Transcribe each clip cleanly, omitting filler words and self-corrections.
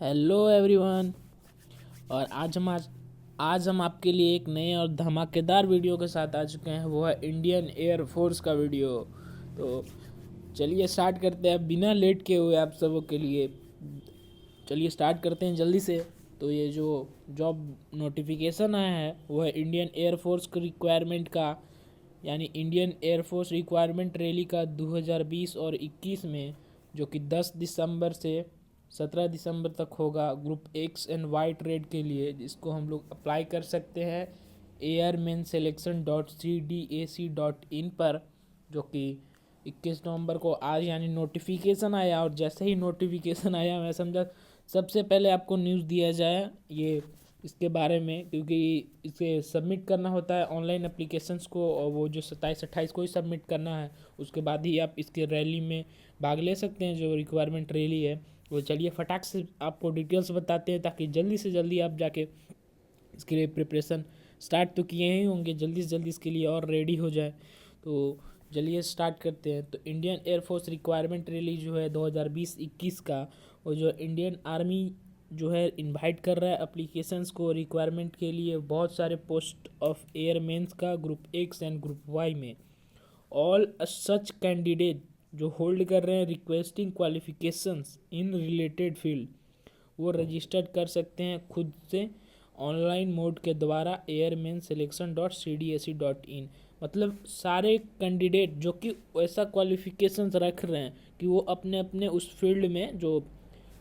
Hello everyone. और आज हम आपके लिए एक नए और धमाकेदार वीडियो के साथ आ चुके हैं। वो है इंडियन एयर फोर्स का वीडियो। तो चलिए स्टार्ट करते हैं बिना लेट के हुए आप सबों के लिए। चलिए स्टार्ट करते हैं जल्दी से। तो ये जो जॉब नोटिफिकेशन आया है वो है इंडियन एयर फोर्स के रिक्वायरमेंट का, यानी Indian air force requirement rally का 2020 और 21 में, जो कि 10 दिसंबर से 17 दिसंबर तक होगा group X and Y trade के लिए, जिसको हम लोग अप्लाई कर सकते हैं airmanselection.cdac.in पर, जो कि 21 नवंबर को आज यानी नोटिफिकेशन आया। और जैसे ही नोटिफिकेशन आया मैं समझा सबसे पहले आपको न्यूज़ दिया जाए ये इसके बारे में, क्योंकि इसे सबमिट करना होता है ऑनलाइन एप्लीकेशंस को, और वो जो 27-28 को ही सबमिट करना है। उसके बाद ही आप इसके रैली में भाग ले सकते हैं, जो रिक्वायरमेंट रैली है वो। चलिए फटाक से आपको डिटेल्स बताते हैं, ताकि जल्दी से जल्दी आप जाके इसके लिए प्रिपरेशन स्टार्ट तो किए ही होंगे, जल्दी से जल्दी इसके लिए और रेडी हो जाए। तो चलिए स्टार्ट करते हैं। तो इंडियन एयरफोर्स रिक्वायरमेंट रैली जो है 2020-21 का, वो जो इंडियन आर्मी जो है इनवाइट कर रहा है एप्लीकेशंस को रिक्वायरमेंट के लिए, बहुत सारे पोस्ट ऑफ एयरमेंस का group X and group Y में। ऑल सच कैंडिडेट जो होल्ड कर रहे हैं requesting qualifications in related field, वो रजिस्टर्ड कर सकते हैं खुद से ऑनलाइन मोड के द्वारा airmanselection.cdac.in। मतलब सारे कैंडिडेट जो कि ऐसा क्वालिफिकेशंस रख रहे हैं कि वो अपने अपने उस फील्ड में जो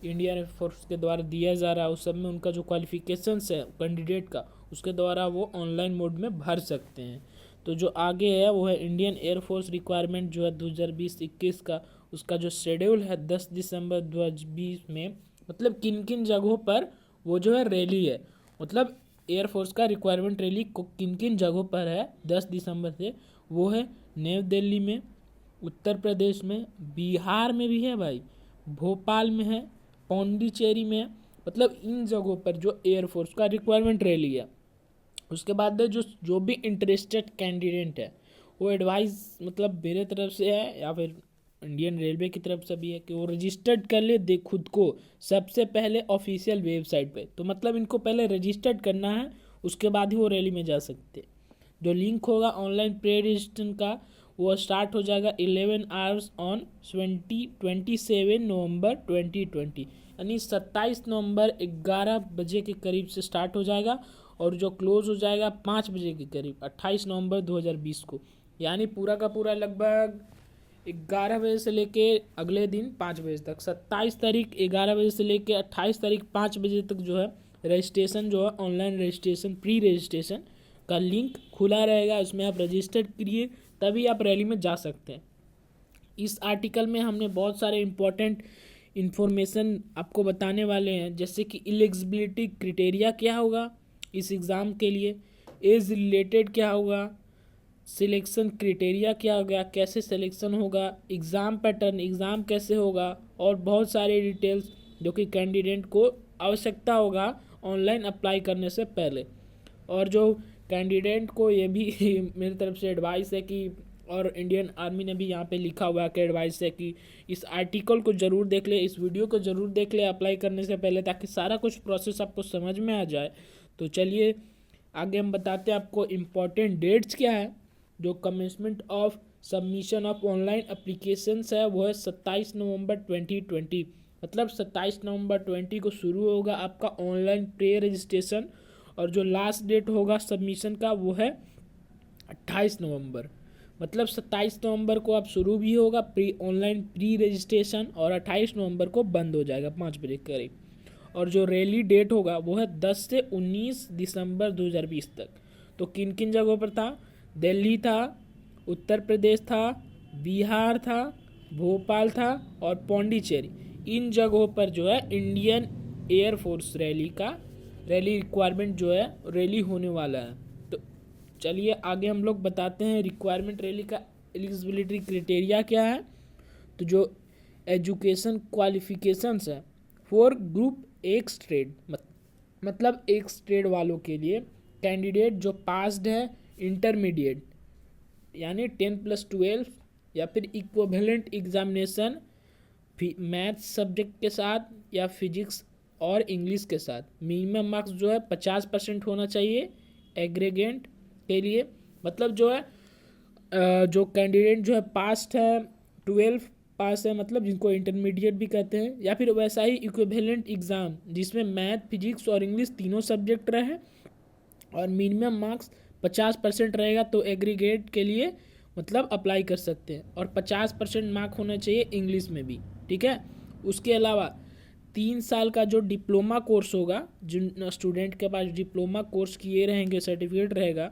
इंडियन एयरफोर्स के द्वारा दिया जा रहा है उस सब में उनका जो क्वालिफिकेशंस है कैंडिडेट का, उसके द्वारा वो ऑनलाइन मोड में भर सकते हैं। तो जो आगे है वो है इंडियन एयरफोर्स रिक्वायरमेंट जो है 2020-21 का, उसका जो शेड्यूल है 10 दिसंबर 2020 में। मतलब किन किन जगहों पर वो जो है रैली है, मतलब एयरफोर्स का रिक्वायरमेंट रैली को किन किन जगहों पर है 10 दिसंबर से, वो है नई दिल्ली में, उत्तर प्रदेश में, बिहार में भी है भाई, भोपाल में है, पौंडीचेरी में है। मतलब इन जगहों पर जो एयरफोर्स का रिक्वायरमेंट रैली है। उसके बाद जो जो भी इंटरेस्टेड कैंडिडेट है वो एडवाइस मतलब मेरे तरफ से है या फिर इंडियन रेलवे की तरफ से भी है कि वो रजिस्टर्ड कर ले दे खुद को सबसे पहले ऑफिशियल वेबसाइट पे। तो मतलब इनको पहले रजिस्टर्ड करना है, उसके बाद ही वो रैली में जा सकते हैं। जो लिंक होगा ऑनलाइन प्री रजिस्ट्रेशन का, वो स्टार्ट हो जाएगा 11 आवर्स ऑन 27 नवंबर 2020, यानी 27 नवंबर 11 बजे के करीब से स्टार्ट हो जाएगा, और जो क्लोज हो जाएगा 5 बजे के करीब 28 नवंबर 2020 को। यानी पूरा का पूरा लगभग 11 बजे से लेके अगले दिन 5 बजे तक, 27 तारीख 11 बजे से लेके 28 तारीख 5 बजे तक जो है रजिस्ट्रेशन जो है ऑनलाइन रजिस्ट्रेशन प्री रजिस्ट्रेशन का लिंक खुला रहेगा। उसमें आप रजिस्टर करिए तभी आप रैली में जा सकते हैं। इस आर्टिकल में हमने बहुत सारे इंपॉर्टेंट इन्फॉर्मेशन आपको बताने वाले हैं, जैसे कि एलिजिबिलिटी क्राइटेरिया क्या होगा इस एग्ज़ाम के लिए, एज रिलेटेड क्या होगा, सिलेक्शन क्राइटेरिया क्या होगा, कैसे सिलेक्शन होगा, एग्ज़ाम पैटर्न एग्ज़ाम कैसे होगा, और बहुत सारे डिटेल्स जो कि कैंडिडेट को आवश्यकता होगा ऑनलाइन अप्लाई करने से पहले। और जो कैंडिडेट को ये भी मेरी तरफ से एडवाइस है कि, और इंडियन आर्मी ने भी यहाँ पे लिखा हुआ है कि एडवाइस है कि इस आर्टिकल को ज़रूर देख ले, इस वीडियो को ज़रूर देख ले अप्लाई करने से पहले, ताकि सारा कुछ प्रोसेस आपको समझ में आ जाए। तो चलिए आगे हम बताते हैं आपको इम्पॉर्टेंट डेट्स क्या है। जो commencement of submission of online applications है वो है 27 नवंबर 2020। मतलब 27 नवंबर 20 को शुरू होगा आपका ऑनलाइन प्री रजिस्ट्रेशन, और जो लास्ट डेट होगा सबमिशन का वो है 28 नवंबर। मतलब 27 नवंबर को आप शुरू भी होगा प्री ऑनलाइन प्री रजिस्ट्रेशन, और 28 नवंबर को बंद हो जाएगा 5 बजे के करीब। और जो रैली डेट होगा वो है 10 से 19 दिसंबर 2020 तक। तो किन किन जगहों पर था, दिल्ली था, उत्तर प्रदेश था, बिहार था, भोपाल था और पौंडीचेरी। इन जगहों पर जो है इंडियन एयरफोर्स रैली रिक्वायरमेंट जो है रैली होने वाला है। तो चलिए आगे हम लोग बताते हैं रिक्वायरमेंट रैली का एलिजिबिलिटी क्राइटेरिया क्या है। तो जो एजुकेशन क्वालिफिकेशंस है फॉर ग्रुप एक्स ट्रेड, मतलब एक्स ट्रेड वालों के लिए कैंडिडेट जो पास्ड है इंटरमीडिएट यानी 10+12 या फिर इक्विवेलेंट एग्जामिनेशन मैथ्स सब्जेक्ट के साथ, या फिजिक्स और इंग्लिश के साथ। मिनिमम मार्क्स जो है 50% होना चाहिए एग्रीगेट के लिए। मतलब जो है जो कैंडिडेट जो है पास्ट है, 12 पास है, मतलब जिनको इंटरमीडिएट भी कहते हैं, या फिर वैसा ही इक्विवेलेंट एग्ज़ाम जिसमें मैथ, फिजिक्स और इंग्लिश तीनों सब्जेक्ट रहे और मिनिमम मार्क्स 50% रहेगा, तो एग्रीगेट के लिए मतलब अप्लाई कर सकते हैं। और 50% मार्क होना चाहिए इंग्लिश में भी, ठीक है। उसके अलावा 3 साल का जो डिप्लोमा कोर्स होगा, जिन स्टूडेंट के पास डिप्लोमा कोर्स किए रहेंगे, सर्टिफिकेट रहेगा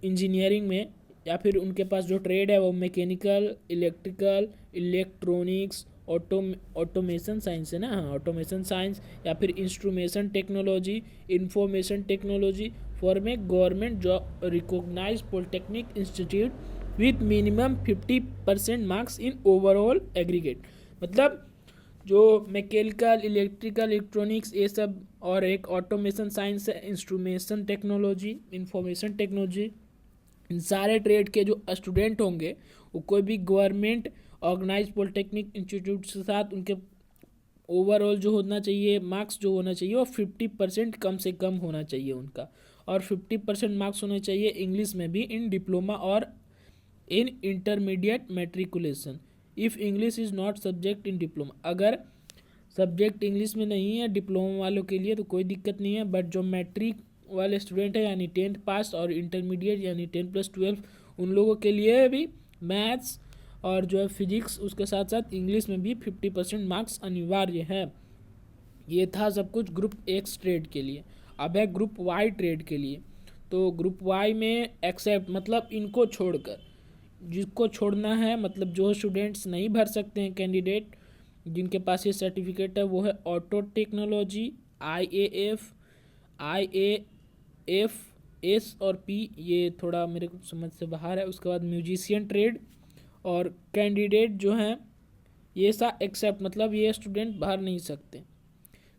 इंजीनियरिंग में, या फिर उनके पास जो ट्रेड है वो mechanical, electrical, electronics, automation science है ना, हाँ ऑटोमेशन साइंस, या फिर instrumentation technology, information technology for a government job recognise polytechnic institute with minimum 50% marks in overall aggregate. मतलब जो मैकेनिकल, इलेक्ट्रिकल, इलेक्ट्रॉनिक्स ये सब, और एक ऑटोमेशन साइंस है, इंस्ट्रूमेशन टेक्नोलॉजी, इंफॉर्मेशन टेक्नोलॉजी, इन सारे ट्रेड के जो स्टूडेंट होंगे वो कोई भी गवर्नमेंट ऑर्गेनाइज पॉलिटेक्निक इंस्टीट्यूट के साथ उनके ओवरऑल जो होना चाहिए मार्क्स जो होना चाहिए वो 50% कम से कम होना चाहिए उनका। और 50% मार्क्स होने चाहिए इंग्लिश में भी इन डिप्लोमा और in intermediate matriculation if English is not subject in diploma. अगर सब्जेक्ट इंग्लिश में नहीं है डिप्लोमा वालों के लिए तो कोई दिक्कत नहीं है, बट जो मैट्रिक वाले स्टूडेंट है यानी 10th पास और इंटरमीडिएट यानी 10+12 उन लोगों के लिए भी मैथ्स और जो है फिजिक्स उसके साथ साथ इंग्लिश में भी 50% मार्क्स अनिवार्य है। ये था सब कुछ ग्रुप एक्स ट्रेड के लिए। अब है ग्रुप वाई ट्रेड के लिए। तो ग्रुप वाई में एक्सेप्ट मतलब इनको छोड़कर, जिसको छोड़ना है मतलब जो स्टूडेंट्स नहीं भर सकते हैं कैंडिडेट जिनके पास ये सर्टिफिकेट है, वो है auto technology, I A F S और पी, ये थोड़ा मेरे को समझ से बाहर है। उसके बाद म्यूजिशियन ट्रेड और कैंडिडेट जो हैं ये सा एक्सेप्ट मतलब ये स्टूडेंट भर नहीं सकते।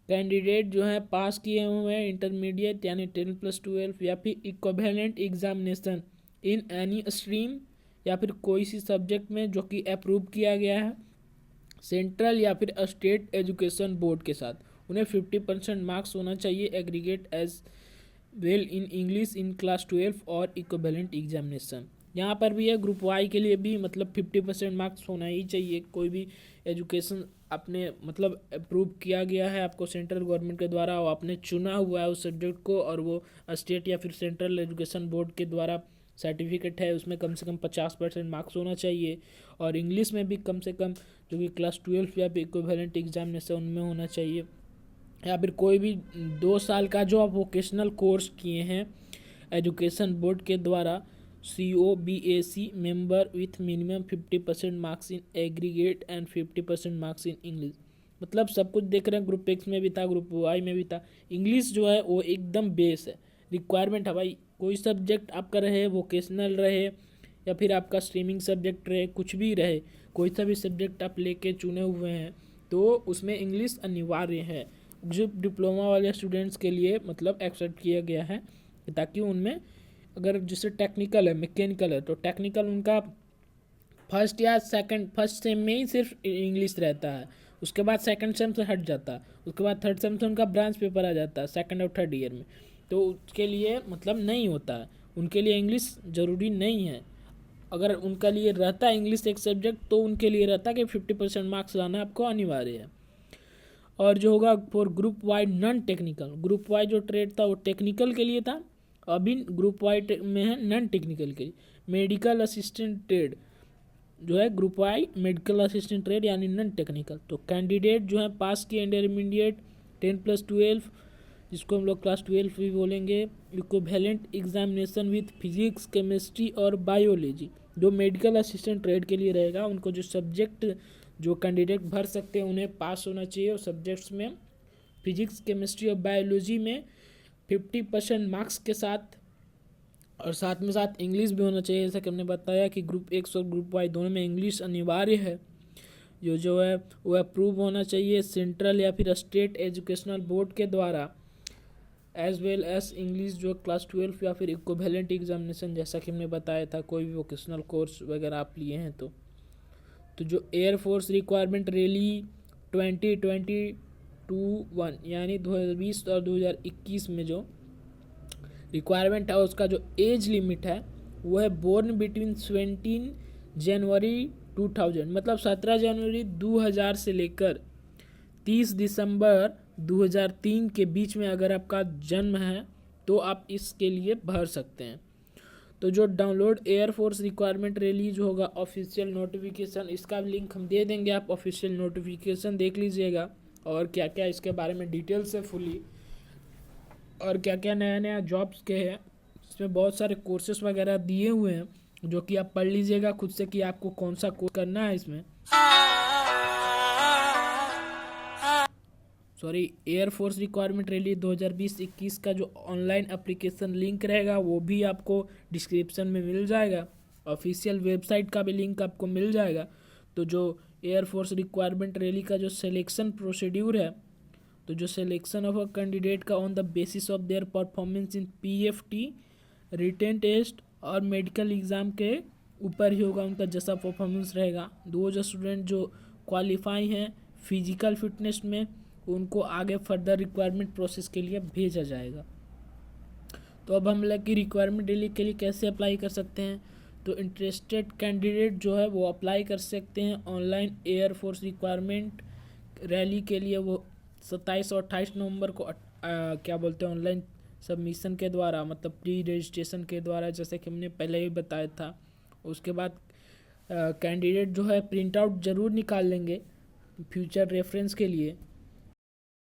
कैंडिडेट जो है पास किए हुए हैं इंटरमीडिएट यानी 10+12 या फिर equivalent examination in any stream या फिर कोई सी सब्जेक्ट में जो कि अप्रूव किया गया है सेंट्रल या फिर स्टेट एजुकेशन बोर्ड के साथ, उन्हें 50% मार्क्स होना चाहिए aggregate as well in English in class 12 और इक्विवेलेंट एग्जामिनेशन। यहाँ पर भी है ग्रुप वाई के लिए भी मतलब 50% मार्क्स होना ही चाहिए। कोई भी एजुकेशन आपने मतलब अप्रूव किया गया है आपको सेंट्रल गवर्नमेंट के द्वारा और आपने चुना हुआ है उस सब्जेक्ट को और वो स्टेट या फिर सेंट्रल एजुकेशन बोर्ड के द्वारा सर्टिफिकेट है, उसमें कम से कम 50% मार्क्स होना चाहिए। और इंग्लिश में भी कम से कम जो कि क्लास 12 या फिर इक्विवेलेंट एग्जामिनेशन उनमें होना चाहिए। या फिर कोई भी 2 साल का जो आप वोकेशनल कोर्स किए हैं एजुकेशन बोर्ड के द्वारा COBAC member with minimum 50% marks in aggregate and 50% marks in English. मतलब सब कुछ देख रहे हैं, ग्रुप एक्स में भी था, ग्रुप वाई में भी था। इंग्लिश जो है वो एकदम बेस है, रिक्वायरमेंट है भाई। कोई सब्जेक्ट आपका रहे, वोकेशनल रहे या फिर आपका स्ट्रीमिंग सब्जेक्ट रहे, कुछ भी रहे, कोई सा भी सब्जेक्ट आप लेके चुने हुए हैं तो उसमें इंग्लिश अनिवार्य है। जो डिप्लोमा वाले स्टूडेंट्स के लिए मतलब एक्सेप्ट किया गया है ताकि उनमें अगर जैसे टेक्निकल है, मैकेनिकल है, तो टेक्निकल उनका फर्स्ट सेम में ही सिर्फ इंग्लिश रहता है, उसके बाद सेकंड सेम से हट जाता है, उसके बाद थर्ड सेम से उनका ब्रांच पेपर आ जाता है सेकंड और थर्ड ईयर में, तो उसके लिए मतलब नहीं होता है, उनके लिए इंग्लिश ज़रूरी नहीं है। अगर उनका लिए रहता है इंग्लिश एक सब्जेक्ट तो उनके लिए रहता है कि 50% मार्क्स लाना आपको अनिवार्य है। और जो होगा for group Y non technical, group Y जो ट्रेड था वो टेक्निकल के लिए था, अभी ग्रुप वाई में है नॉन टेक्निकल के लिए। मेडिकल असिस्टेंट ट्रेड जो है group Y medical assistant trade यानी नॉन टेक्निकल। तो कैंडिडेट जो है पास किए इंटरमीडिएट 10+12 जिसको हम लोग क्लास 12 भी बोलेंगे, equivalent examination with physics, chemistry और बायोलॉजी। जो मेडिकल असिस्टेंट ट्रेड के लिए रहेगा उनको जो सब्जेक्ट जो कैंडिडेट भर सकते हैं उन्हें पास होना चाहिए और सब्जेक्ट्स में फिजिक्स, केमिस्ट्री और बायोलॉजी में 50% मार्क्स के साथ, और साथ में साथ इंग्लिश भी होना चाहिए। जैसा कि हमने बताया कि ग्रुप एक्स और ग्रुप वाई दोनों में इंग्लिश अनिवार्य है। जो है वो अप्रूव होना चाहिए सेंट्रल या फिर स्टेट एजुकेशनल बोर्ड के द्वारा, एज वेल एज इंग्लिश जो क्लास 12 या फिर इक्विवेलेंट एग्जामिनेशन जैसा कि हमने बताया था, कोई भी वोकेशनल कोर्स वगैरह आप लिए हैं तो जो एयरफोर्स रिक्वायरमेंट रैली 2020 2021 यानी 2020 और 2021 में जो रिक्वायरमेंट है उसका जो एज लिमिट है वो है बोर्न बिटवीन 17 जनवरी 2000, मतलब 17 जनवरी 2000 से लेकर 30 दिसंबर 2003 के बीच में अगर आपका जन्म है तो आप इसके लिए भर सकते हैं। तो जो डाउनलोड एयरफोर्स रिक्वायरमेंट रिलीज होगा ऑफिशियल नोटिफिकेशन, इसका लिंक हम दे देंगे, आप ऑफिशियल नोटिफिकेशन देख लीजिएगा और क्या क्या इसके बारे में डिटेल से फुली, और क्या क्या नया नया जॉब्स के हैं, इसमें बहुत सारे कोर्सेस वगैरह दिए हुए हैं जो कि आप पढ़ लीजिएगा खुद से कि आपको कौन सा कोर्स करना है इसमें। सॉरी, एयरफोर्स रिक्वायरमेंट रैली 2020-21 का जो ऑनलाइन एप्लीकेशन लिंक रहेगा वो भी आपको डिस्क्रिप्शन में मिल जाएगा, ऑफिशियल वेबसाइट का भी लिंक आपको मिल जाएगा। तो जो एयरफोर्स रिक्वायरमेंट रैली का जो सिलेक्शन प्रोसीड्यूर है, तो जो सिलेक्शन ऑफ अ कैंडिडेट का on the basis of their performance in PFT, written test और मेडिकल एग्ज़ाम के ऊपर ही होगा उनका जैसा परफॉर्मेंस रहेगा। दो जो स्टूडेंट जो क्वालिफाई हैं फिजिकल फिटनेस में, उनको आगे फर्दर रिक्वायरमेंट प्रोसेस के लिए भेजा जाएगा। तो अब हम लोग की रिक्वायरमेंट रैली के लिए कैसे अप्लाई कर सकते हैं, तो इंटरेस्टेड कैंडिडेट जो है वो अप्लाई कर सकते हैं ऑनलाइन एयरफोर्स रिक्वायरमेंट रैली के लिए। वो 27 और 28 नवंबर को क्या बोलते हैं ऑनलाइन सबमिशन के द्वारा, मतलब प्री रजिस्ट्रेशन के द्वारा, जैसे कि हमने पहले ही बताया था। उसके बाद कैंडिडेट जो है प्रिंट आउट ज़रूर निकाल लेंगे फ्यूचर रेफरेंस के लिए,